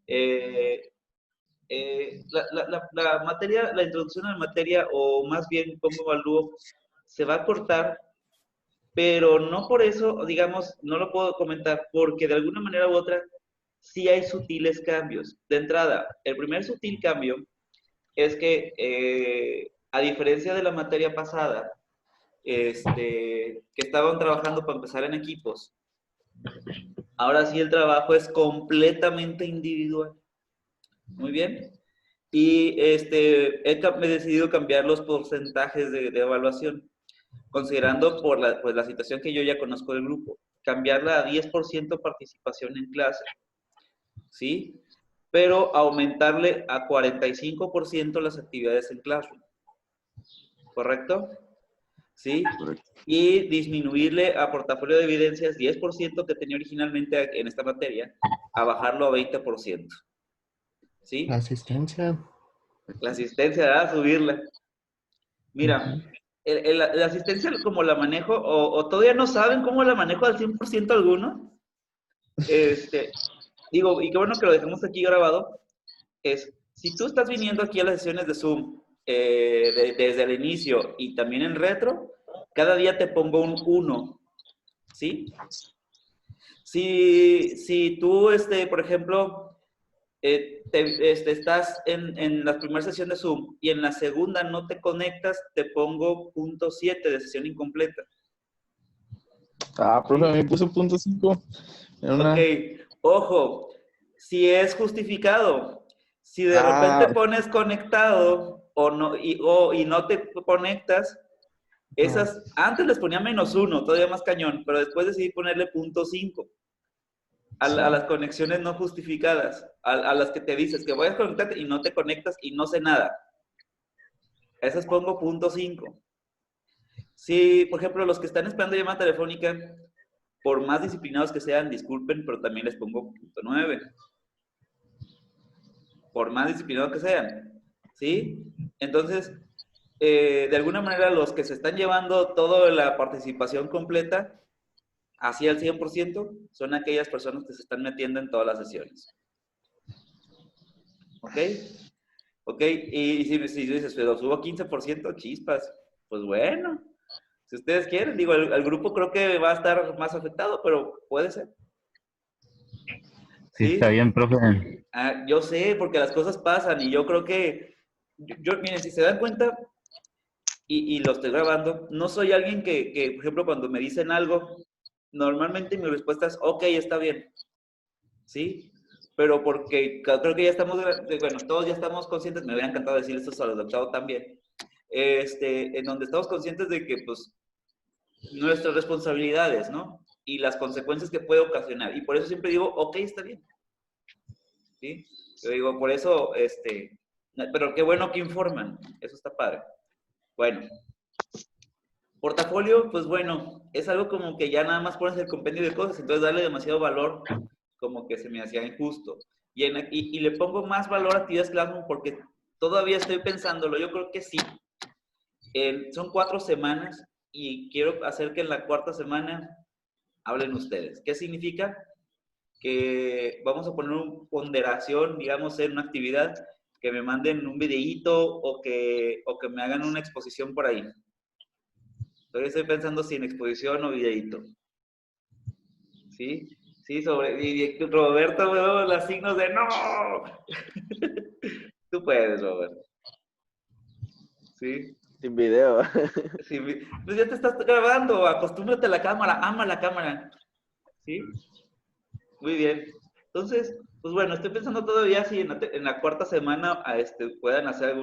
Eh, la materia, la introducción a la materia, o más bien cómo evalúo, se va a cortar, pero no por eso, digamos, no lo puedo comentar, porque de alguna manera u otra sí hay sutiles cambios. De entrada, el primer sutil cambio es que, a diferencia de la materia pasada, que estaban trabajando para empezar en equipos, ahora sí el trabajo es completamente individual. Muy bien. Y he decidido cambiar los porcentajes de evaluación, considerando por pues, la situación que yo ya conozco del grupo. Cambiarla a 10% participación en clase, ¿sí? Pero aumentarle a 45% las actividades en clase, ¿correcto? ¿Sí? Correcto. Y disminuirle a portafolio de evidencias 10% que tenía originalmente en esta materia, a bajarlo a 20%, La ¿sí? asistencia. La asistencia, a subirla. Mira, Ujú. la asistencia como la manejo, o todavía no saben cómo la manejo al 100% algunos. Digo, y qué bueno que lo dejamos aquí grabado, es, si tú estás viniendo aquí a las sesiones de Zoom, desde el inicio y también en retro, cada día te pongo un 1, ¿sí? Si tú, por ejemplo, estás en la primera sesión de Zoom y en la segunda no te conectas, te pongo .7 de sesión incompleta. Ah, profe, ¿Sí? me puso .5 en Ok, una... ojo, si es justificado, si de repente Ah, pones conectado y no te conectas, No. esas, antes les ponía -1, todavía más cañón, pero después decidí ponerle .5 sí. a las conexiones no justificadas, a las que te dices que voy a conectarte y no te conectas y no sé nada. A esas pongo .5. Si, por ejemplo, los que están esperando llamada telefónica, por más disciplinados que sean, disculpen, pero también les pongo .9. Por más disciplinados que sean, ¿sí? Entonces, de alguna manera, los que se están llevando toda la participación completa, así al 100%, son aquellas personas que se están metiendo en todas las sesiones. ¿Ok? ¿Ok? Y si dices, pero subo 15%, chispas, pues bueno, si ustedes quieren, digo, el grupo creo que va a estar más afectado, pero puede ser, Sí, está ¿sí? bien, profe. Yo sé, porque las cosas pasan y yo creo que, miren, si se dan cuenta, y lo estoy grabando, no soy alguien que, por ejemplo, cuando me dicen algo, normalmente mi respuesta es, ok, está bien, ¿sí? Pero porque creo que ya estamos, bueno, todos ya estamos conscientes, me hubiera encantado decir esto a los de Chavo también, en donde estamos conscientes de que, pues, nuestras responsabilidades, ¿no? Y las consecuencias que puede ocasionar. Y por eso siempre digo, ok, está bien, ¿sí? Yo digo, por eso, pero qué bueno que informan, eso está padre. Bueno, portafolio, pues bueno, es algo como que ya nada más pones el compendio de cosas, entonces darle demasiado valor como que se me hacía injusto. Y le pongo más valor a actividades Classroom porque todavía estoy pensándolo, yo creo que sí. Son 4 semanas y quiero hacer que en la cuarta semana hablen ustedes. ¿Qué significa? Que vamos a poner una ponderación, digamos, en una actividad, que me manden un videíto o que me hagan una exposición por ahí. Todavía estoy pensando si en exposición o videíto. ¿Sí? Sí, y Roberto, veo los signos de ¡no! Tú puedes, Roberto. ¿Sí? Sin video. Sí, pues ya te estás grabando, acostúmbrate a la cámara, ama la cámara. ¿Sí? Muy bien. Entonces, pues bueno, estoy pensando todavía si en la cuarta semana puedan hacer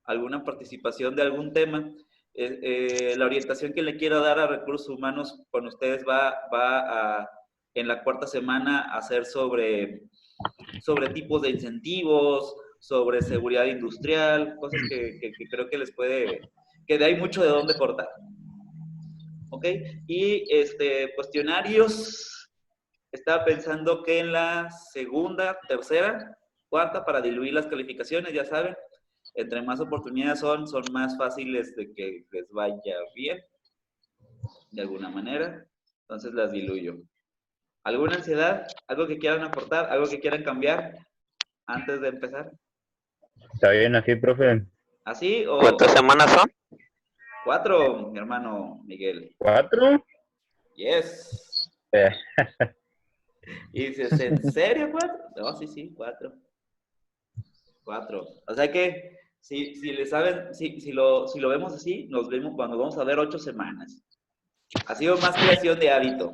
alguna participación de algún tema. La orientación que le quiero dar a recursos humanos con ustedes va en la cuarta semana a ser sobre tipos de incentivos, sobre seguridad industrial, cosas que creo que les puede, que hay mucho de dónde cortar. ¿Ok? Y cuestionarios, estaba pensando que en la segunda, tercera, cuarta, para diluir las calificaciones, ya saben, entre más oportunidades son más fáciles de que les vaya bien, de alguna manera. Entonces las diluyo. ¿Alguna ansiedad? ¿Algo que quieran aportar? ¿Algo que quieran cambiar? antes de empezar? ¿Está bien así, profe? ¿Así o...? ¿Cuántas semanas son? 4, mi hermano Miguel. ¿4? Yes. Eh, Y dices, ¿en serio 4? No, sí, 4. 4. O sea que, si le saben, si lo vemos así, nos vemos cuando vamos a ver 8 semanas. Ha sido más creación de hábito.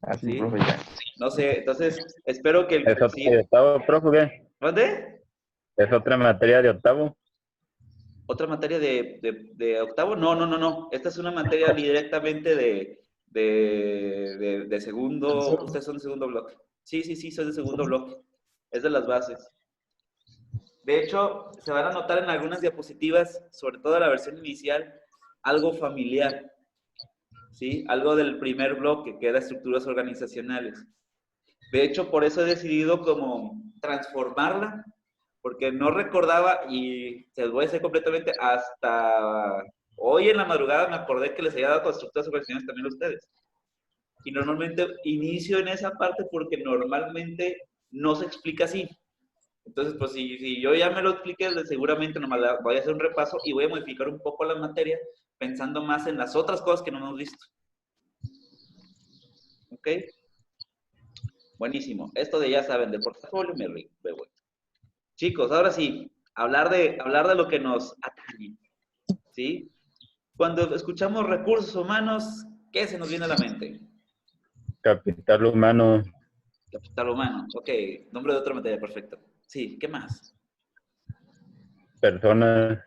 Así, ¿Sí? profe, ya. No sé, entonces, espero que ¿Es otra de octavo, profe? ¿Qué? ¿Mande? ¿Es otra materia de octavo? ¿Otra materia de octavo? No. Esta es una materia directamente de segundo. Ustedes son de segundo bloque. Sí, soy de segundo bloque. Es de las bases. De hecho, se van a notar en algunas diapositivas, sobre todo en la versión inicial, algo familiar. ¿Sí? Algo del primer bloque, que era estructuras organizacionales. De hecho, por eso he decidido como transformarla, porque no recordaba, y se los voy a decir completamente, hasta hoy en la madrugada me acordé que les había dado con estructuras organizacionales también a ustedes. Y normalmente inicio en esa parte porque normalmente no se explica así. Entonces, pues si yo ya me lo expliqué, seguramente nomás voy a hacer un repaso y voy a modificar un poco la materia pensando más en las otras cosas que no hemos visto. ¿Ok? Buenísimo. Esto de ya saben, de portafolio me voy. Chicos, ahora sí, hablar de lo que nos atañe. ¿Sí? Cuando escuchamos recursos humanos, ¿qué se nos viene a la mente? Capital humano. Capital humano. Ok, nombre de otra materia, perfecto. Sí, ¿qué más? Personas.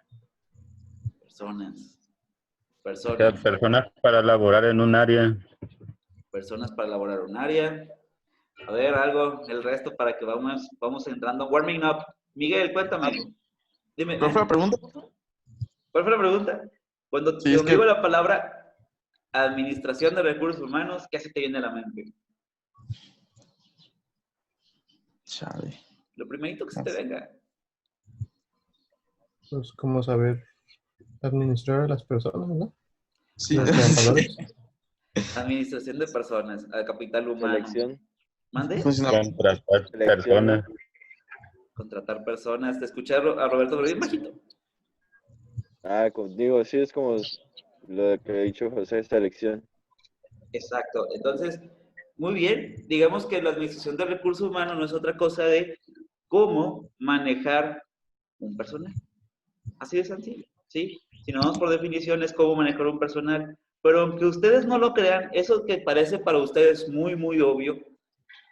Personas. O sea, Personas. personas para laborar en un área. Personas para elaborar un área. A ver, algo, el resto para que vamos entrando. Warming up. Miguel, cuéntame. Dime. ¿Cuál fue la pregunta? ¿Cuál fue la pregunta? Cuando Sí, es que... digo la palabra administración de recursos humanos, ¿qué se te viene a la mente? Chale. Lo primerito que se te venga. Pues como saber administrar a las personas, ¿no? Sí, Los trabajadores. Administración de personas, capital humano. Selección. ¿Mande? pues no. Contratar Selección. personas. Contratar personas. Te escuché a Roberto, pero bien bajito. Digo, sí, es como lo que ha dicho José, selección. Exacto. Entonces, muy bien. Digamos que la administración de recursos humanos no es otra cosa de cómo manejar un personal. Así de sencillo, ¿sí? Si no vamos por definición es cómo manejar un personal. Pero aunque ustedes no lo crean, eso que parece para ustedes muy, muy obvio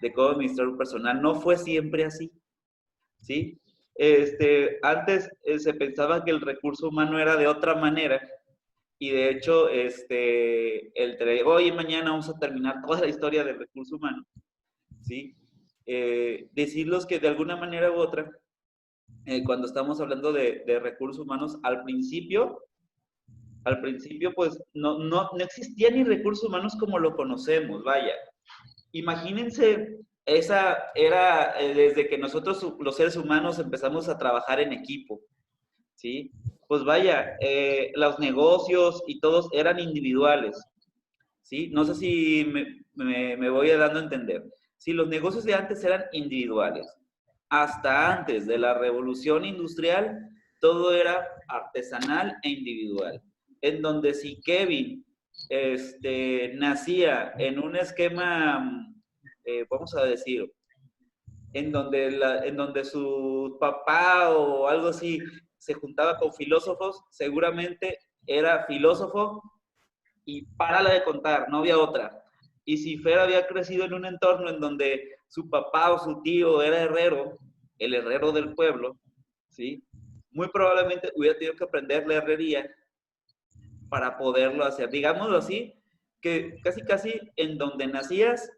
de cómo administrar un personal, no fue siempre así, ¿sí? Antes se pensaba que el recurso humano era de otra manera y de hecho, entre hoy y mañana vamos a terminar toda la historia del recurso humano, ¿sí? Decirlos que de alguna manera u otra, cuando estamos hablando de recursos humanos, al principio, pues no existía ni recursos humanos como lo conocemos, vaya. Imagínense, esa era desde que nosotros los seres humanos empezamos a trabajar en equipo, ¿sí? Pues vaya, los negocios y todos eran individuales, ¿sí? No sé si me voy dando a entender. Si los negocios de antes eran individuales, hasta antes de la revolución industrial, todo era artesanal e individual. En donde si Kevin nacía en un esquema, vamos a decir, en donde su papá o algo así se juntaba con filósofos, seguramente era filósofo y párala de contar, no había otra. Y si Fer había crecido en un entorno en donde su papá o su tío era herrero, el herrero del pueblo, ¿sí? Muy probablemente hubiera tenido que aprender la herrería para poderlo hacer. Digámoslo así, que casi en donde nacías,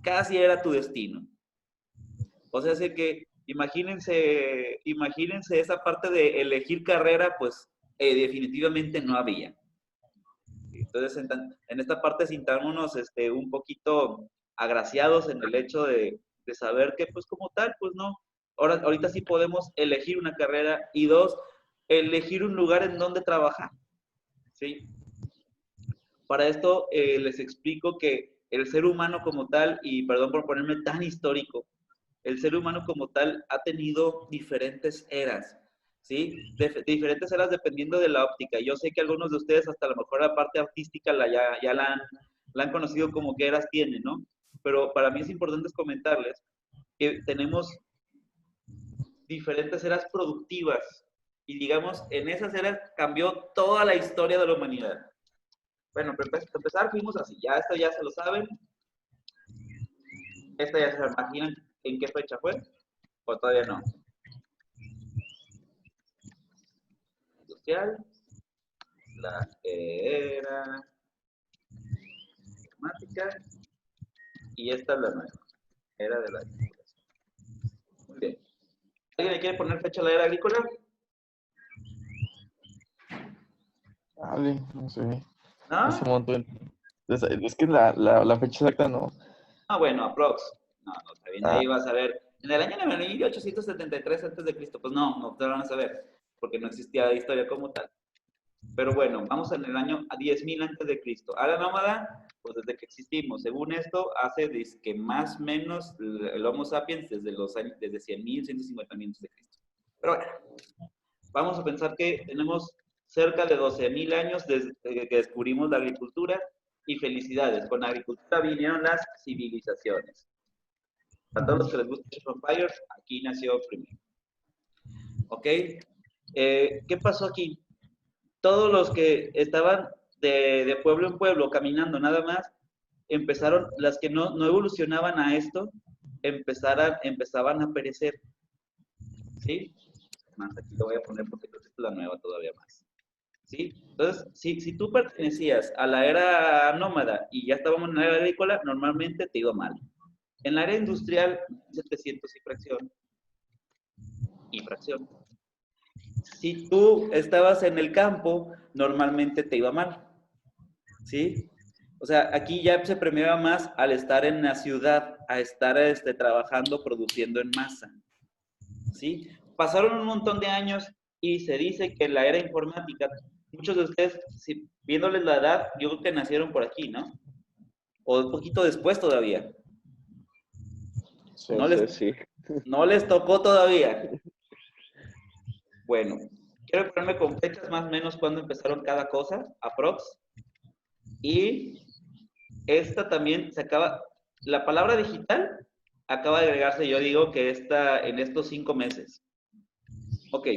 casi era tu destino. O sea, así que imagínense esa parte de elegir carrera, pues definitivamente no había. Entonces, en esta parte sintámonos un poquito agraciados en el hecho de saber que, pues como tal, pues no. Ahorita sí podemos elegir una carrera y dos, elegir un lugar en donde trabajar. ¿Sí? Para esto les explico que el ser humano como tal, y perdón por ponerme tan histórico, el ser humano como tal ha tenido diferentes eras, ¿sí? Diferentes eras dependiendo de la óptica. Yo sé que algunos de ustedes hasta a lo mejor la parte artística ya la han conocido como qué eras tiene, ¿no? Pero para mí es importante comentarles que tenemos diferentes eras productivas y digamos, en esas eras cambió toda la historia de la humanidad. Bueno, para empezar fuimos así, ya esto ya se lo saben, esta ya se lo imaginan en qué fecha fue, o todavía no. Industrial, la era informática, y esta es la nueva, era de la agricultura. Muy bien. ¿Alguien le quiere poner fecha a la era agrícola? Dale, no sé. ¿No? Ese montón. Es que la fecha exacta no. Ah, bueno, aprox. No, está bien, Ah. ahí vas a ver. En el año 1873 a.C., pues no te lo van a saber, porque no existía historia como tal. Pero bueno, vamos en el año 10.000 a.C. Era nómada, pues desde que existimos. Según esto, hace que más o menos el Homo sapiens desde 100.000, 150.000 a.C. Pero bueno, vamos a pensar que tenemos cerca de 12.000 años desde que descubrimos la agricultura, y felicidades, con la agricultura vinieron las civilizaciones. A todos los que les gusta Age of Empires, aquí nació primero. ¿Ok? ¿Qué pasó aquí? Todos los que estaban de pueblo en pueblo caminando nada más, empezaron, las que no evolucionaban a esto, empezaban a perecer. ¿Sí? Más, aquí lo voy a poner porque creo que esta es la nueva todavía más. ¿Sí? Entonces, si tú pertenecías a la era nómada y ya estábamos en la era agrícola, normalmente te iba mal. En la era industrial, 700 y fracción. Si tú estabas en el campo, normalmente te iba mal. ¿Sí? O sea, aquí ya se premiaba más al estar en la ciudad, a estar trabajando, produciendo en masa. ¿Sí? Pasaron un montón de años y se dice que en la era informática, muchos de ustedes, viéndoles la edad, yo creo que nacieron por aquí, ¿no? O un poquito después todavía. Sí, sí. No les tocó todavía. Bueno, quiero ponerme con fechas más o menos cuando empezaron cada cosa, aprox. Y esta también se acaba, la palabra digital acaba de agregarse, yo digo que está en estos 5 meses. Ok.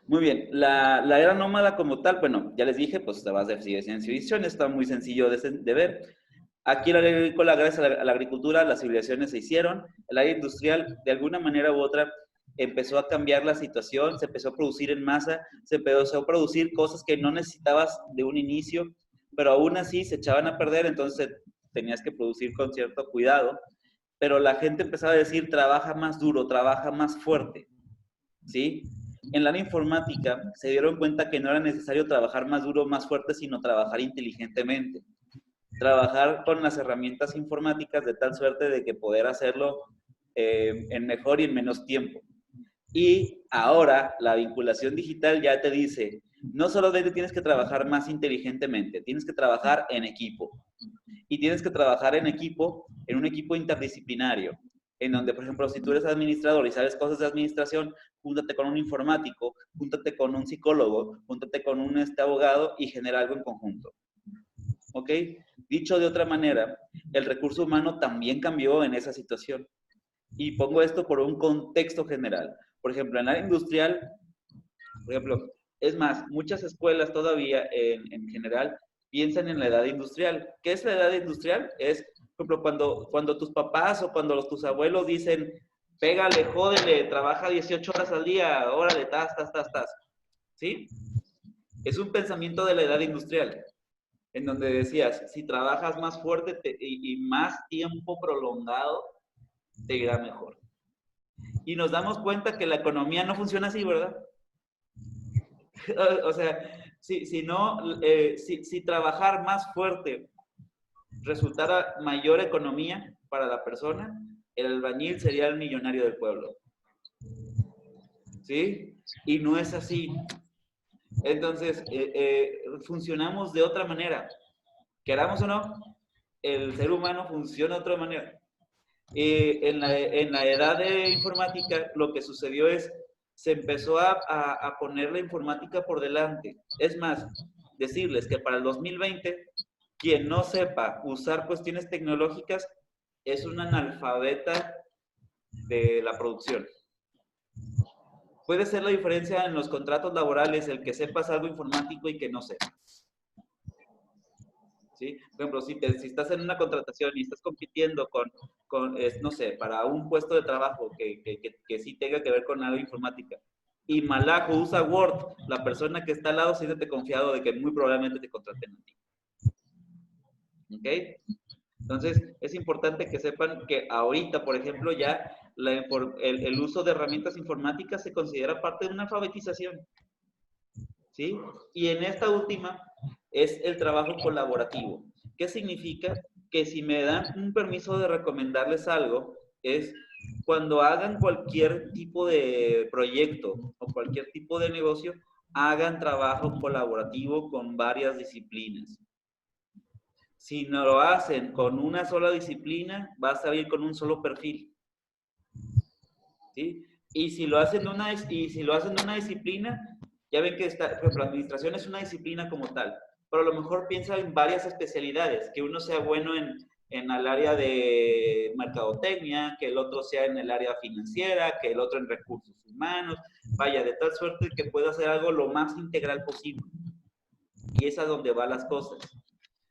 Muy bien, la era nómada como tal, bueno, ya les dije, pues se basa en civilización, está muy sencillo de ver. Aquí la área agrícola, gracias a la agricultura, las civilizaciones se hicieron. El área industrial, de alguna manera u otra, empezó a cambiar la situación, se empezó a producir en masa, se empezó a producir cosas que no necesitabas de un inicio, pero aún así se echaban a perder, entonces tenías que producir con cierto cuidado. Pero la gente empezaba a decir, trabaja más duro, trabaja más fuerte, ¿sí? En la área informática se dieron cuenta que no era necesario trabajar más duro, más fuerte, sino trabajar inteligentemente. Trabajar con las herramientas informáticas de tal suerte de que poder hacerlo en mejor y en menos tiempo. Y ahora la vinculación digital ya te dice, no solamente tienes que trabajar más inteligentemente, tienes que trabajar en equipo. Y tienes que trabajar en equipo, en un equipo interdisciplinario, en donde, por ejemplo, si tú eres administrador y sabes cosas de administración, júntate con un informático, júntate con un psicólogo, júntate con un abogado y genera algo en conjunto. ¿Ok? Dicho de otra manera, el recurso humano también cambió en esa situación. Y pongo esto por un contexto general. Por ejemplo, en la área industrial, por ejemplo, es más, muchas escuelas todavía en general piensan en la edad industrial. ¿Qué es la edad industrial? Es, por ejemplo, cuando tus papás o cuando tus abuelos dicen, pégale, jódele, trabaja 18 horas al día, órale, tas. ¿Sí? Es un pensamiento de la edad industrial, en donde decías, si trabajas más fuerte y más tiempo prolongado, te irá mejor. Y nos damos cuenta que la economía no funciona así, ¿verdad? O sea, si trabajar más fuerte resultara mayor economía para la persona, el albañil sería el millonario del pueblo. ¿Sí? Y no es así. Entonces, funcionamos de otra manera. Queramos o no, el ser humano funciona de otra manera. en la edad de informática, lo que sucedió es, se empezó a poner la informática por delante. Es más, decirles que para el 2020, quien no sepa usar cuestiones tecnológicas es un analfabeta de la producción. Puede ser la diferencia en los contratos laborales el que sepas algo informático y que no sepas. ¿Sí? Por ejemplo, si estás en una contratación y estás compitiendo no sé, para un puesto de trabajo que sí tenga que ver con algo de informática, y Malajo usa Word, la persona que está al lado siéntete confiado de que muy probablemente te contraten a ti. ¿Ok? Entonces, es importante que sepan que ahorita, por ejemplo, ya el uso de herramientas informáticas se considera parte de una alfabetización. ¿Sí? Y en esta última es el trabajo colaborativo. ¿Qué significa? Que si me dan un permiso de recomendarles algo, es cuando hagan cualquier tipo de proyecto o cualquier tipo de negocio, hagan trabajo colaborativo con varias disciplinas. Si no lo hacen con una sola disciplina, va a salir con un solo perfil. ¿Sí? Y si lo hacen de una disciplina, ya ven que por ejemplo, la administración es una disciplina como tal, pero a lo mejor piensa en varias especialidades, que uno sea bueno en el área de mercadotecnia, que el otro sea en el área financiera, que el otro en recursos humanos, vaya, de tal suerte que pueda hacer algo lo más integral posible. Y es a donde van las cosas,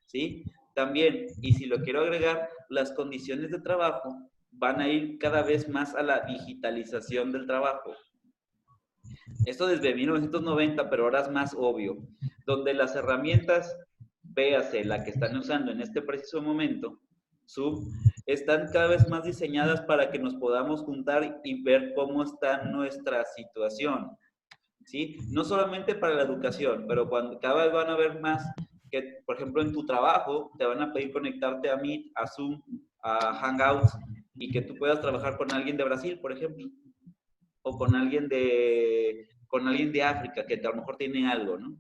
¿sí? También, y si lo quiero agregar, las condiciones de trabajo van a ir cada vez más a la digitalización del trabajo. Esto desde 1990, pero ahora es más obvio, donde las herramientas, véase la que están usando en este preciso momento, Zoom, están cada vez más diseñadas para que nos podamos juntar y ver cómo está nuestra situación, ¿sí? No solamente para la educación, pero cada vez van a ver más que, por ejemplo, en tu trabajo te van a pedir conectarte a Meet, a Zoom, a Hangouts, y que tú puedas trabajar con alguien de Brasil, por ejemplo, o con alguien de África, que a lo mejor tiene algo, ¿no?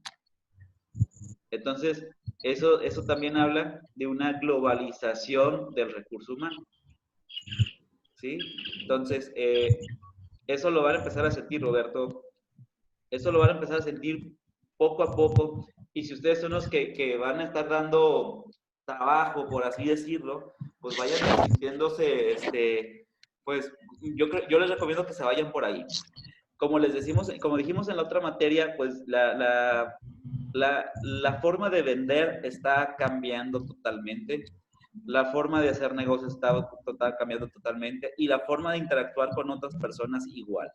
Entonces, eso también habla de una globalización del recurso humano, ¿sí? Entonces, eso lo van a empezar a sentir, Roberto. Eso lo van a empezar a sentir poco a poco. Y si ustedes son los que van a estar dando trabajo, por así decirlo, pues vayan sintiéndose, pues yo les recomiendo que se vayan por ahí. Como dijimos en la otra materia, pues la forma de vender está cambiando totalmente. La forma de hacer negocios está cambiando totalmente. Y la forma de interactuar con otras personas igual.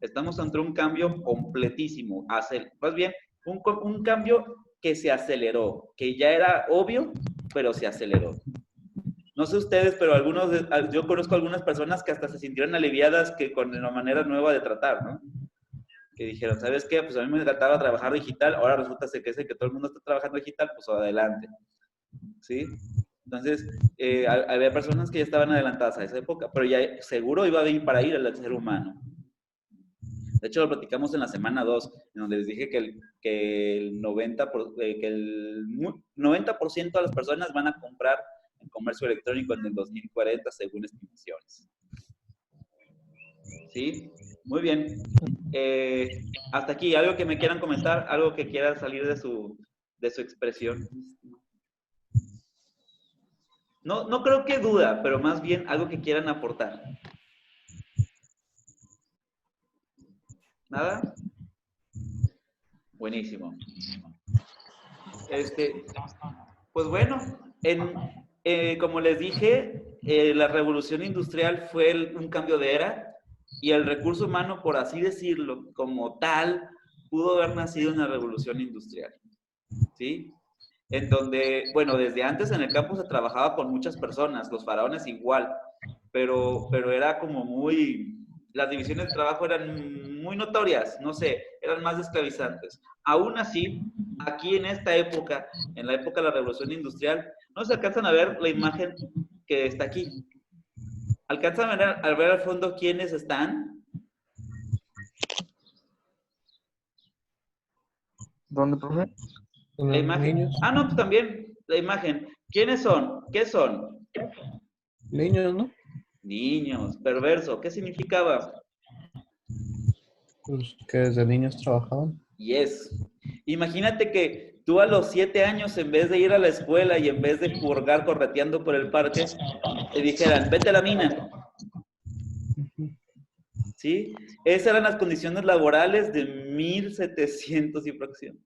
Estamos ante un cambio completísimo. Más bien, un cambio que se aceleró, que ya era obvio, pero se aceleró. No sé ustedes, pero yo conozco algunas personas que hasta se sintieron aliviadas con la manera nueva de tratar, ¿no? Que dijeron, ¿sabes qué? Pues a mí me encantaba trabajar digital, ahora resulta que todo el mundo está trabajando digital, pues adelante. ¿Sí? Entonces, había personas que ya estaban adelantadas a esa época, pero ya seguro iba a ir para ir al ser humano. De hecho, lo platicamos en la semana 2, en donde les dije que el 90% de las personas van a comprar en comercio electrónico en el 2040, según estimaciones. ¿Sí? Muy bien. Hasta aquí, ¿algo que me quieran comentar? ¿Algo que quiera salir de su expresión? No creo que duda, pero más bien algo que quieran aportar. ¿Nada? Buenísimo. Pues bueno, como les dije, la revolución industrial fue un cambio de era y el recurso humano, por así decirlo, como tal, pudo haber nacido en la revolución industrial. ¿Sí? En donde, bueno, desde antes en el campo se trabajaba con muchas personas, los faraones igual, pero era como las divisiones de trabajo eran muy notorias, no sé, eran más esclavizantes. Aún así, aquí en esta época, en la época de la Revolución Industrial, no se alcanzan a ver la imagen que está aquí. ¿Alcanzan a ver al fondo quiénes están? ¿Dónde, profe? La imagen. Niños. No, pues también, la imagen. ¿Quiénes son? ¿Qué son? Niños, ¿no? Niños, perverso. ¿Qué significaba? Pues que desde niños trabajaban. Yes. Imagínate que tú a los 7 años, en vez de ir a la escuela y en vez de purgar correteando por el parque, te dijeran, vete a la mina. ¿Sí? Esas eran las condiciones laborales de 1700 y fracción.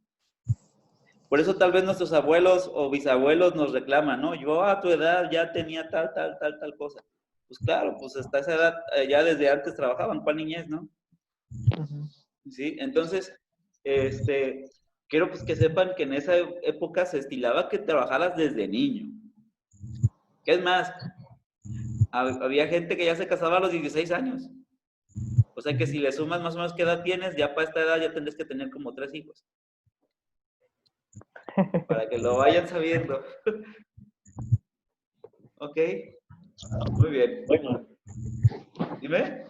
Por eso tal vez nuestros abuelos o bisabuelos nos reclaman, ¿no? Yo a tu edad ya tenía tal cosa. Pues claro, pues hasta esa edad ya desde antes trabajaban, ¿cuál niñez, no? ¿Sí? Entonces, quiero pues que sepan que en esa época se estilaba que trabajaras desde niño. ¿Qué es más? Había gente que ya se casaba a los 16 años. O sea que si le sumas más o menos qué edad tienes, ya para esta edad ya tendrías que tener como 3 hijos. Para que lo vayan sabiendo. Ok. Muy bien. Dime.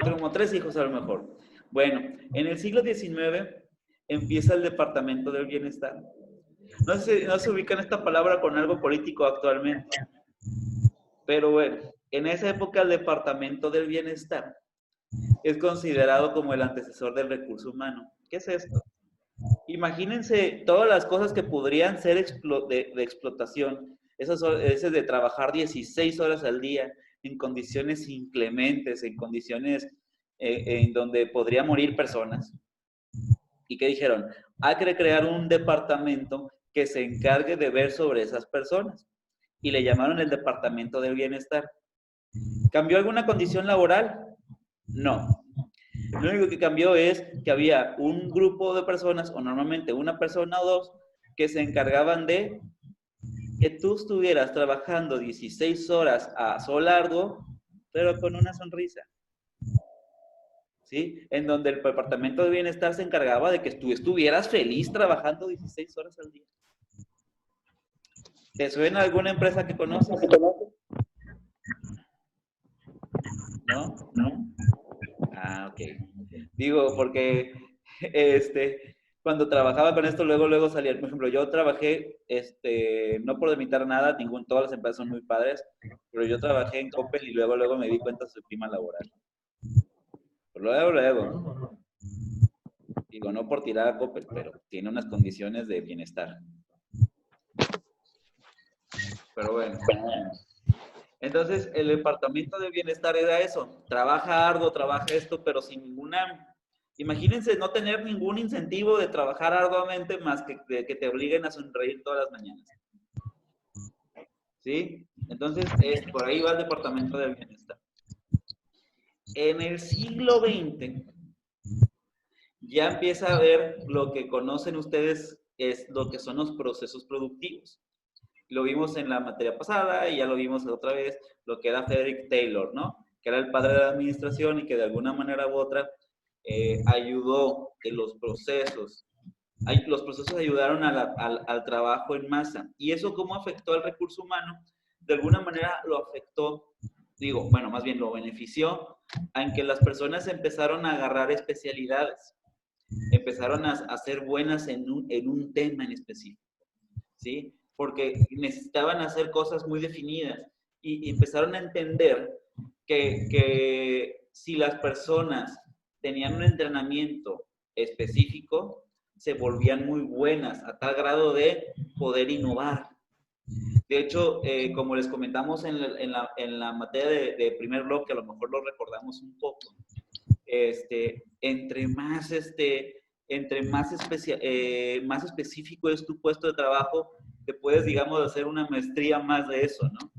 Como 3 hijos a lo mejor. Bueno, en el siglo XIX empieza el Departamento del Bienestar. No se ubican esta palabra con algo político actualmente. Pero bueno, en esa época el Departamento del Bienestar es considerado como el antecesor del recurso humano. ¿Qué es esto? Imagínense todas las cosas que podrían ser de explotación. Ese de trabajar 16 horas al día en condiciones inclementes, en condiciones en donde podría morir personas. ¿Y qué dijeron? Hay que crear un departamento que se encargue de ver sobre esas personas. Y le llamaron el Departamento del Bienestar. ¿Cambió alguna condición laboral? No. Lo único que cambió es que había un grupo de personas, o normalmente una persona o dos, que se encargaban de que tú estuvieras trabajando 16 horas a sol arduo, pero con una sonrisa. ¿Sí? En donde el Departamento de Bienestar se encargaba de que tú estuvieras feliz trabajando 16 horas al día. ¿Te suena alguna empresa que conoces? ¿No? ¿No? Ah, ok. Digo, porque cuando trabajaba con esto, luego salía. Por ejemplo, yo trabajé, no por limitar nada, todas las empresas son muy padres, pero yo trabajé en Coppel y luego me di cuenta de su clima laboral. Luego. Digo, no por tirar a Coppel, pero tiene unas condiciones de bienestar. Pero bueno. Entonces, el Departamento de Bienestar era eso. Trabaja arduo, trabaja esto, pero sin ninguna... Imagínense no tener ningún incentivo de trabajar arduamente más que te obliguen a sonreír todas las mañanas. ¿Sí? Entonces, por ahí va el Departamento del Bienestar. En el siglo XX ya empieza a ver lo que conocen ustedes, es lo que son los procesos productivos. Lo vimos en la materia pasada y ya lo vimos otra vez, lo que era Frederick Taylor, ¿no? Que era el padre de la administración y que de alguna manera u otra ayudó que los procesos ayudaron al trabajo en masa. ¿Y eso cómo afectó al recurso humano? De alguna manera lo afectó, más bien lo benefició, en que las personas empezaron a agarrar especialidades, empezaron a ser buenas en un tema en específico, ¿sí? Porque necesitaban hacer cosas muy definidas y empezaron a entender que si las personas tenían un entrenamiento específico, se volvían muy buenas a tal grado de poder innovar. De hecho, como les comentamos en la materia de primer bloque, a lo mejor lo recordamos un poco, entre más específico es tu puesto de trabajo, te puedes, digamos, hacer una maestría más de eso, ¿no?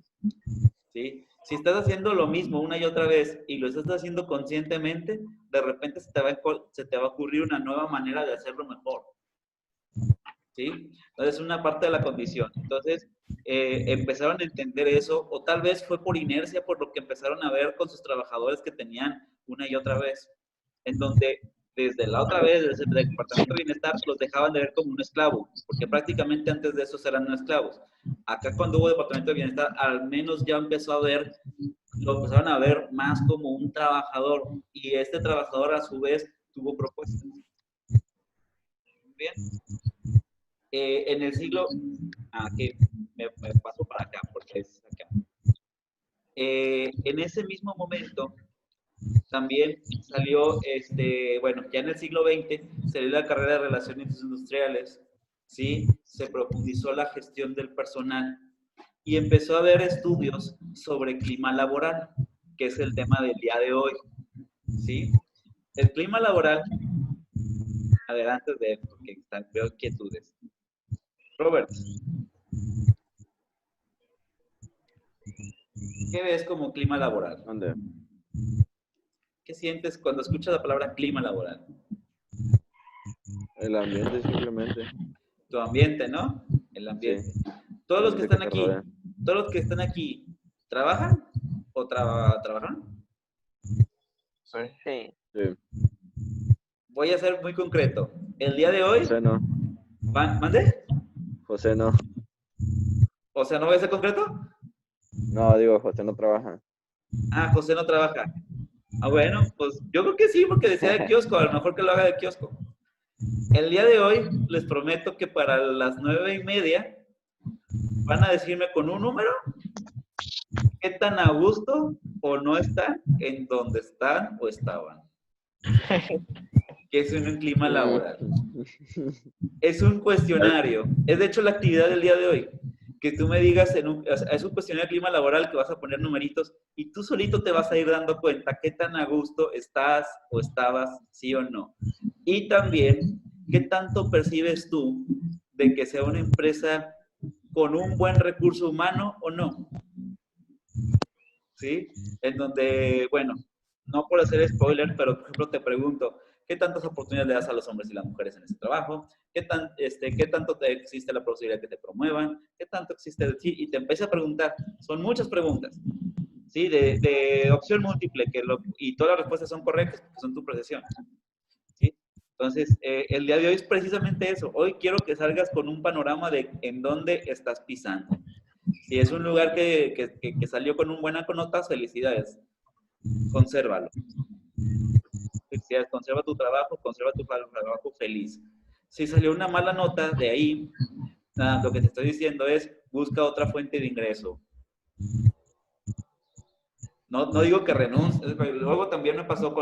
¿Sí? Si estás haciendo lo mismo una y otra vez y lo estás haciendo conscientemente, de repente se te va a ocurrir una nueva manera de hacerlo mejor. ¿Sí? Entonces, es una parte de la condición. Entonces, empezaron a entender eso, o tal vez fue por inercia, por lo que empezaron a ver con sus trabajadores que tenían una y otra vez, en donde desde la otra vez, desde el Departamento de Bienestar, los dejaban de ver como un esclavo, porque prácticamente antes de eso eran esclavos. Acá cuando hubo Departamento de Bienestar, al menos ya lo empezaron a ver más como un trabajador, y este trabajador a su vez tuvo propuestas. Bien. En el siglo... Aquí me paso para acá, porque es acá. En ese mismo momento, también salió, bueno, ya en el siglo XX, salió la carrera de Relaciones Industriales, ¿sí? Se profundizó la gestión del personal y empezó a haber estudios sobre clima laboral, que es el tema del día de hoy, ¿sí? El clima laboral, adelante de él, porque veo inquietudes. Robert, ¿qué ves como clima laboral? ¿Dónde? ¿Qué sientes cuando escuchas la palabra clima laboral? El ambiente simplemente. Tu ambiente, ¿no? El ambiente. Sí. Todos los que ambiente están te aquí, rodea. todos los que están aquí, ¿trabajan o trabajan? Sí. Voy a ser muy concreto. El día de hoy, José no. ¿mande? José no. O sea, ¿no voy a ser concreto? No, digo, José no trabaja. Ah, José no trabaja. Ah, bueno, pues yo creo que sí, porque decía de kiosco, a lo mejor que lo haga de kiosco. El día de hoy les prometo que para las 9:30 van a decirme con un número qué tan a gusto o no están en donde están o estaban. Que es un clima laboral. Es un cuestionario. Es de hecho la actividad del día de hoy. Que tú me digas, es un cuestionario de clima laboral que vas a poner numeritos y tú solito te vas a ir dando cuenta qué tan a gusto estás o estabas, sí o no. Y también, qué tanto percibes tú de que sea una empresa con un buen recurso humano o no. ¿Sí? En donde, bueno, no por hacer spoiler, pero por ejemplo te pregunto, ¿qué tantas oportunidades le das a los hombres y las mujeres en ese trabajo? ¿Qué tanto existe la posibilidad de que te promuevan? ¿Qué tanto existe de ti? Y te empecé a preguntar. Son muchas preguntas, ¿sí? De opción múltiple, y todas las respuestas son correctas, porque son tu percepción, ¿sí? Entonces, el día de hoy es precisamente eso. Hoy quiero que salgas con un panorama de en dónde estás pisando. Si es un lugar que salió con una buena nota, felicidades. Consérvalo. Felicidades, conserva tu trabajo feliz. Si salió una mala nota de ahí, lo que te estoy diciendo es, busca otra fuente de ingreso. No digo que renuncies. Luego también me pasó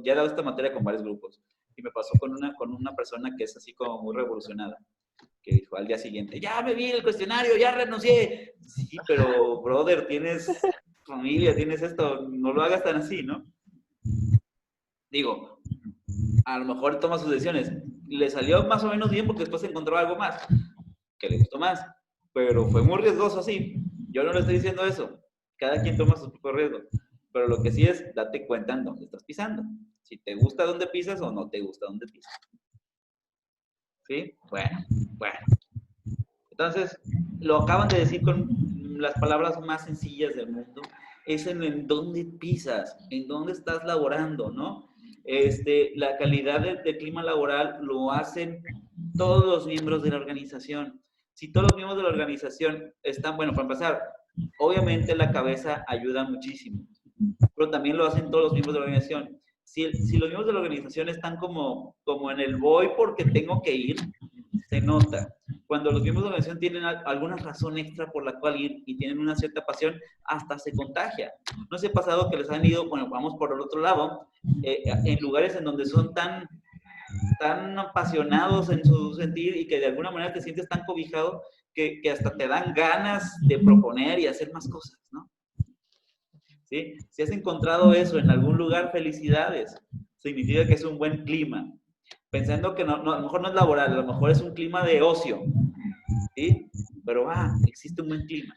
ya he dado esta materia con varios grupos, y me pasó con una persona que es así como muy revolucionada, que dijo al día siguiente, ya me vi el cuestionario, ya renuncié. Sí, pero brother, tienes familia, tienes esto, no lo hagas tan así, ¿no? Digo, a lo mejor toma sus decisiones. Le salió más o menos bien porque después encontró algo más que le gustó más, pero fue muy riesgoso así. Yo no le estoy diciendo eso. Cada quien toma sus propios riesgos. Pero lo que sí es, date cuenta en dónde estás pisando. Si te gusta dónde pisas o no te gusta dónde pisas. ¿Sí? Bueno. Entonces, lo acaban de decir con las palabras más sencillas del mundo. Es en dónde pisas, en dónde estás laborando, ¿no? La calidad del clima laboral lo hacen todos los miembros de la organización. Si todos los miembros de la organización están, bueno, para empezar, obviamente la cabeza ayuda muchísimo, pero también lo hacen todos los miembros de la organización. Si los miembros de la organización están como en el voy porque tengo que ir, se nota. Cuando los miembros de la organización tienen alguna razón extra por la cual ir y tienen una cierta pasión, hasta se contagia. ¿No se ha pasado que les han ido, bueno, vamos por el otro lado, en lugares en donde son tan apasionados en su sentir y que de alguna manera te sientes tan cobijado que hasta te dan ganas de proponer y hacer más cosas, ¿no? ¿Sí? Si has encontrado eso en algún lugar, felicidades. Significa que es un buen clima. Pensando que a lo mejor no es laboral, a lo mejor es un clima de ocio, ¿sí? Pero existe un buen clima.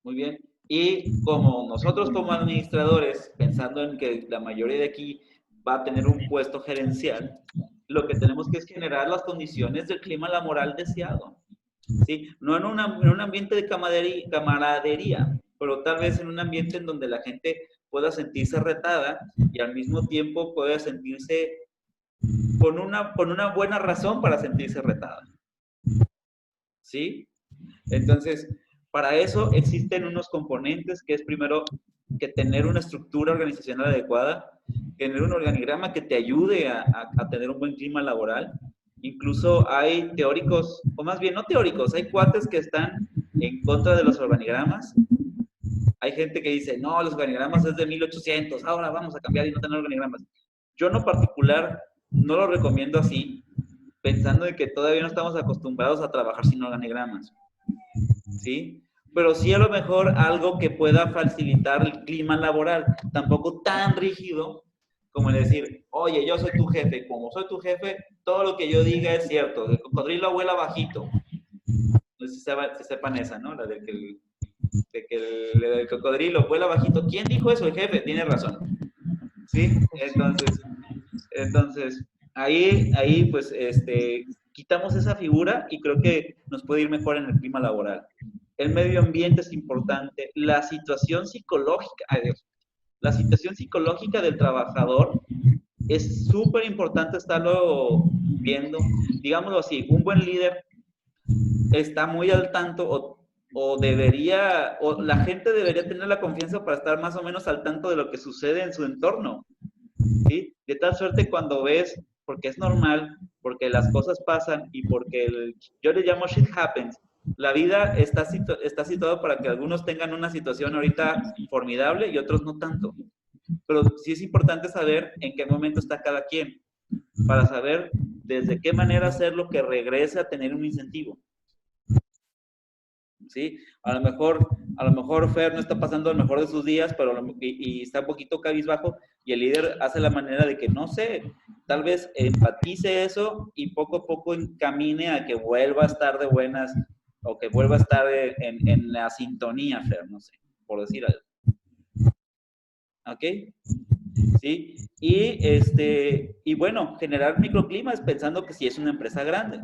Muy bien. Y como nosotros como administradores, pensando en que la mayoría de aquí va a tener un puesto gerencial, lo que tenemos que es generar las condiciones del clima laboral deseado, ¿sí? No en un ambiente de camaradería, pero tal vez en un ambiente en donde la gente pueda sentirse retada y al mismo tiempo pueda sentirse con una buena razón para sentirse retada, ¿sí? Entonces, para eso existen unos componentes que es primero que tener una estructura organizacional adecuada, tener un organigrama que te ayude a tener un buen clima laboral, Incluso hay teóricos, o más bien no teóricos, hay cuates que están en contra de los organigramas. Hay gente que dice, no, los organigramas es de 1800, ahora vamos a cambiar y no tener organigramas. Yo en lo particular no lo recomiendo así, pensando en que todavía no estamos acostumbrados a trabajar sin organigramas, ¿sí? Pero sí a lo mejor algo que pueda facilitar el clima laboral, tampoco tan rígido como el decir, oye, yo soy tu jefe, como soy tu jefe, todo lo que yo diga es cierto, el cocodrilo vuela bajito. No sé si sepan esa, ¿no? La de que el cocodrilo vuela bajito. ¿Quién dijo eso? El jefe, tiene razón. ¿Sí? Entonces ahí pues, quitamos esa figura y creo que nos puede ir mejor en el clima laboral. El medio ambiente es importante. La situación psicológica, la situación psicológica del trabajador es súper importante estarlo viendo. Digámoslo así, un buen líder está muy al tanto o la gente debería tener la confianza para estar más o menos al tanto de lo que sucede en su entorno, ¿sí? De tal suerte cuando ves, porque es normal, porque las cosas pasan y porque yo le llamo shit happens, la vida está situada para que algunos tengan una situación ahorita formidable y otros no tanto. Pero sí es importante saber en qué momento está cada quien, para saber desde qué manera hacerlo que regrese a tener un incentivo. ¿Sí? A lo mejor Fer no está pasando el mejor de sus días, pero y está un poquito cabizbajo, y el líder hace la manera de que, no sé, tal vez empatice eso y poco a poco encamine a que vuelva a estar de buenas, o que vuelva a estar en la sintonía, Fer, no sé, por decir algo. ¿Ok? ¿Sí? Y bueno, generar microclimas pensando que si es una empresa grande,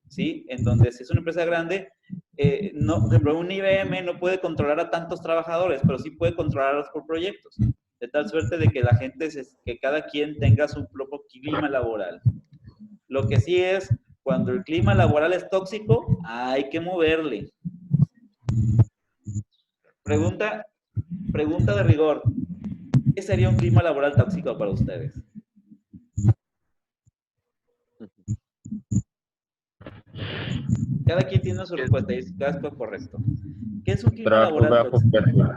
¿sí? En donde si es una empresa grande, no, por ejemplo, un IBM no puede controlar a tantos trabajadores, pero sí puede controlarlos por proyectos, de tal suerte de que la gente, que cada quien tenga su propio clima laboral. Lo que sí es, cuando el clima laboral es tóxico, hay que moverle. Pregunta de rigor. ¿Qué sería un clima laboral tóxico para ustedes? Cada quien tiene su respuesta y es correcto. ¿Qué es un clima Trabajo laboral bajo tóxico? presión.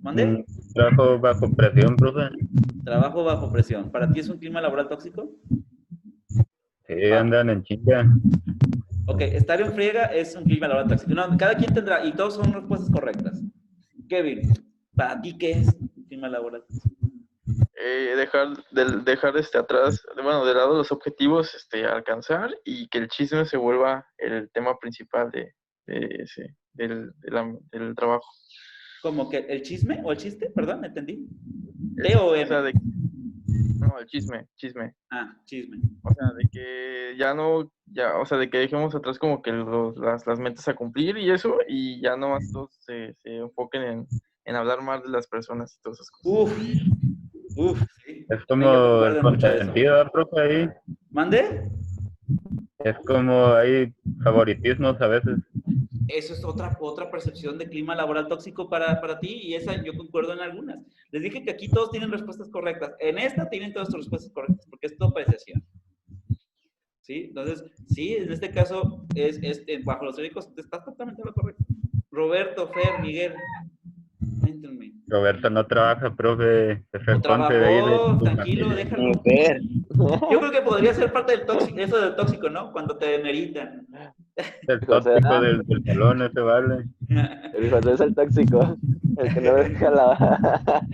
¿Mande? Trabajo bajo presión, profe. Trabajo bajo presión. ¿Para ti es un clima laboral tóxico? Sí, andan en chinga. Ok, estar en friega es un clima laboral tóxico. No, cada quien tendrá, y todos son respuestas correctas. Kevin, ¿para ti qué es un clima laboral tóxico? Dejar atrás, bueno, de lado los objetivos a alcanzar, y que el chisme se vuelva el tema principal del trabajo. ¿Como que el chisme o el chiste? Perdón, ¿entendí? ¿T o M? O sea, no, el chisme. Ah, chisme. O sea, de que o sea, de que dejemos atrás como que las metas a cumplir y eso, y ya nomás todos se enfoquen en hablar más de las personas y todas esas cosas. Uf, sí. Es Yo como concuerdo el en mucho de eso. consentido, ¿verdad, profe? Ahí. ¿Mande? Es como hay favoritismos a veces. Eso es otra percepción de clima laboral tóxico para ti, y esa yo concuerdo en algunas. Les dije que aquí todos tienen respuestas correctas. En esta tienen todas sus respuestas correctas, porque es tu apreciación. ¿Sí? Entonces, sí, en este caso, bajo los teóricos, estás totalmente lo correcto. Roberto, Fer, Miguel, cuéntenme. Roberto no trabaja, profe. O trabajó, tranquilo, déjalo. Fer. Yo creo que podría ser parte del tóxico, eso del tóxico, ¿no? Cuando te demeritan. El José, tóxico del salón, ese vale. El José es el tóxico, el que no deja la...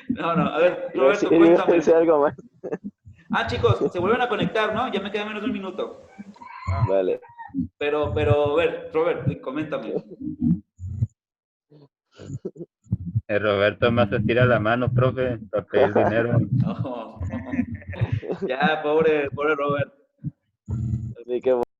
No, a ver, Iba a Roberto, decir cuéntame. algo más. Chicos, se vuelven a conectar, ¿no? Ya me queda menos de un minuto. Vale. Pero, a ver, Robert, coméntame. El Roberto más estira la mano, profe, para pedir dinero. Oh, ya, pobre Robert. Así que